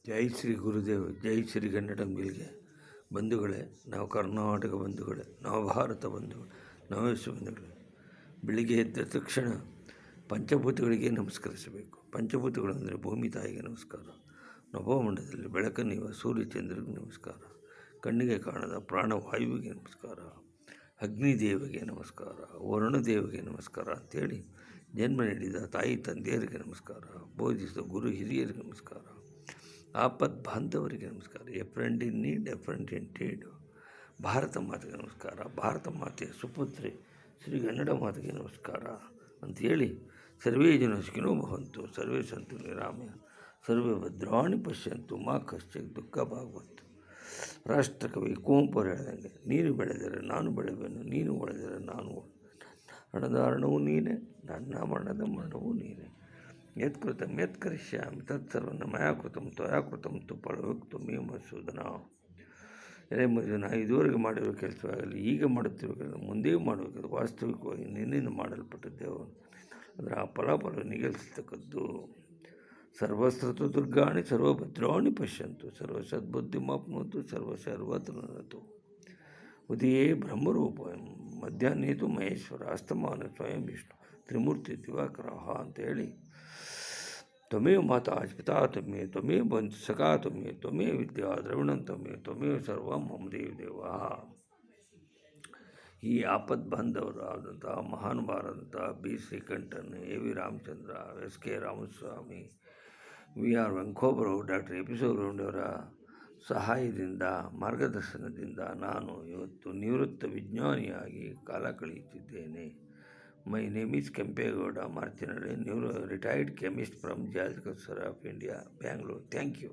ಜೈ ಶ್ರೀ ಗುರುದೇವ್, ಜೈ ಶ್ರೀ ಗನ್ನಡಂಬಿಲ್ಗೆ. ಬಂಧುಗಳೇ, ನಾವು ಕರ್ನಾಟಕ ಬಂಧುಗಳೇ, ನಾವು ಭಾರತ ಬಂಧುಗಳು, ನಾವೇಶ್ವ ಬಂಧುಗಳೇ. ಬೆಳಿಗ್ಗೆ ಎದ್ದ ತಕ್ಷಣ ಪಂಚಭೂತಗಳಿಗೆ ನಮಸ್ಕರಿಸಬೇಕು. ಪಂಚಭೂತಗಳು ಅಂದರೆ ಭೂಮಿ ತಾಯಿಗೆ ನಮಸ್ಕಾರ, ನಭೋಮಂಡಲದಲ್ಲಿ ಬೆಳಕನ್ನಿವ ಸೂರ್ಯಚಂದ್ರರಿಗೆ ನಮಸ್ಕಾರ, ಕಣ್ಣಿಗೆ ಕಾಣದ ಪ್ರಾಣವಾಯುವಿಗೆ ನಮಸ್ಕಾರ, ಅಗ್ನಿದೇವಿಗೆ ನಮಸ್ಕಾರ, ವರುಣದೇವಿಗೆ ನಮಸ್ಕಾರ ಅಂತೇಳಿ ಜನ್ಮ ನೀಡಿದ ತಾಯಿ ತಂದೆಯರಿಗೆ ನಮಸ್ಕಾರ, ಬೋಧಿಸಿದ ಗುರು ಹಿರಿಯರಿಗೆ ನಮಸ್ಕಾರ, ಆಪತ್ ಬಾಂಧವರಿಗೆ ನಮಸ್ಕಾರ, a friend in need, a friend indeed. Bharat ಮಾತೆಗೆ ನಮಸ್ಕಾರ, ಭಾರತ ಮಾತೆಯ ಸುಪುತ್ರಿ ಶ್ರೀ ಗನ್ನಡ ಮಾತೆಗೆ ನಮಸ್ಕಾರ ಅಂಥೇಳಿ ಸರ್ವೇ ಜನ ಸುಖಿನೋ ಭವಂತು, ಸರ್ವೇ ಸಂತು ನಿರಾಮಯ, ಸರ್ವೇ ಭದ್ರಾಣಿ ಪಶ್ಯಂತು, ಮಾ ಕಶ್ಚಿತ್ ದುಃಖ ಭಾಗವತ್ತು. ರಾಷ್ಟ್ರಕವಿ ಕುವೆಂಪು ಅವರು ಹೇಳ್ದಂಗೆ, ನೀನು ಬೆಳೆದರೆ ನಾನು ಬೆಳೆಯುವೆನು, ನೀನು ಉಳಿದರೆ ನಾನು ಹಣದಾರಣವೂ ನೀನೇ, ನನ್ನ ಮರಣದ ಮರಣವೂ ನೀನೇ. ಯತ್ಕೃತಂ ಯತ್ಕರಿಷ್ಯಾಮಿ ತತ್ಸರ್ವನ್ನ ಮಯಾ ಕೃತಂ ತ್ವಯಾ ಕೃತಂ ತು ಫಲಯುಕ್ತು ಮೇ ಮಧುಸೂದನ. ಮಧುನ ಇದುವರೆಗೆ ಮಾಡಿರೋ ಕೆಲಸವಾಗಲಿ, ಈಗ ಮಾಡುತ್ತಿರುವ ಕೆಲಸ ಮುಂದೆಯೂ ಮಾಡಬೇಕಾದ್ರೆ ವಾಸ್ತವಿಕವಾಗಿ ನಿನ್ನಿಂದ ಮಾಡಲ್ಪಟ್ಟಿದ್ದೇವೆ. ಅದರ ಆ ಫಲಾಫಲ ನಿಗದಿಸ್ತಕ್ಕದ್ದು. ಸರ್ವಸ್ರತು ದುರ್ಗಾಣಿ ಸರ್ವಭದ್ರಾಣಿ ಪಶ್ಯಂತು, ಸರ್ವ ಸದ್ಬುದ್ಧಿಮಾಪ್ನೋತು, ಸರ್ವಸರ್ವತನತು. ಉದಯೇ ಬ್ರಹ್ಮರೂಪ, ಮಧ್ಯಾಹ್ನೇತು ಮಹೇಶ್ವರ, ಅಸ್ತಮಾನ ಸ್ವಯಂ ವಿಷ್ಣು, ತ್ರಿಮೂರ್ತಿ ದಿವಾಕರ ಅಂತ ಹೇಳಿ, ತ್ವಮೇವ ಮಾತಾ ಪಿತಾ ತ್ವಮೇ, ತ್ವಮೇವ ಬಂಧು ಸಖಾ ತ್ವಮೇ, ತ್ವಮೇವ ವಿದ್ಯಾ ದ್ರವಿಣಂ ತ್ವಮೇ, ತ್ವಮೇವ ಸರ್ವಂ ಮಮ ದೇವ. ಈ ಆಪತ್ ಬಾಂಧವರು ಆದಂತಹ ಮಹಾನುಭಾವರಾದಂತಹ B Srikantan, A V Ramachandra, S K Ramaswamy, V R ವೆಂಕೋಬರು, ಡಾಕ್ಟರ್ ಎ ಪಿ ಸೋಗರವರ ಸಹಾಯದಿಂದ, ಮಾರ್ಗದರ್ಶನದಿಂದ ನಾನು ಇವತ್ತು ನಿವೃತ್ತ ವಿಜ್ಞಾನಿಯಾಗಿ ಕಾಲ ಕಳೆಯುತ್ತಿದ್ದೇನೆ. My name is Kempegowda Marchinade, retired chemist from Geological Survey of India, Bangalore. Thank you.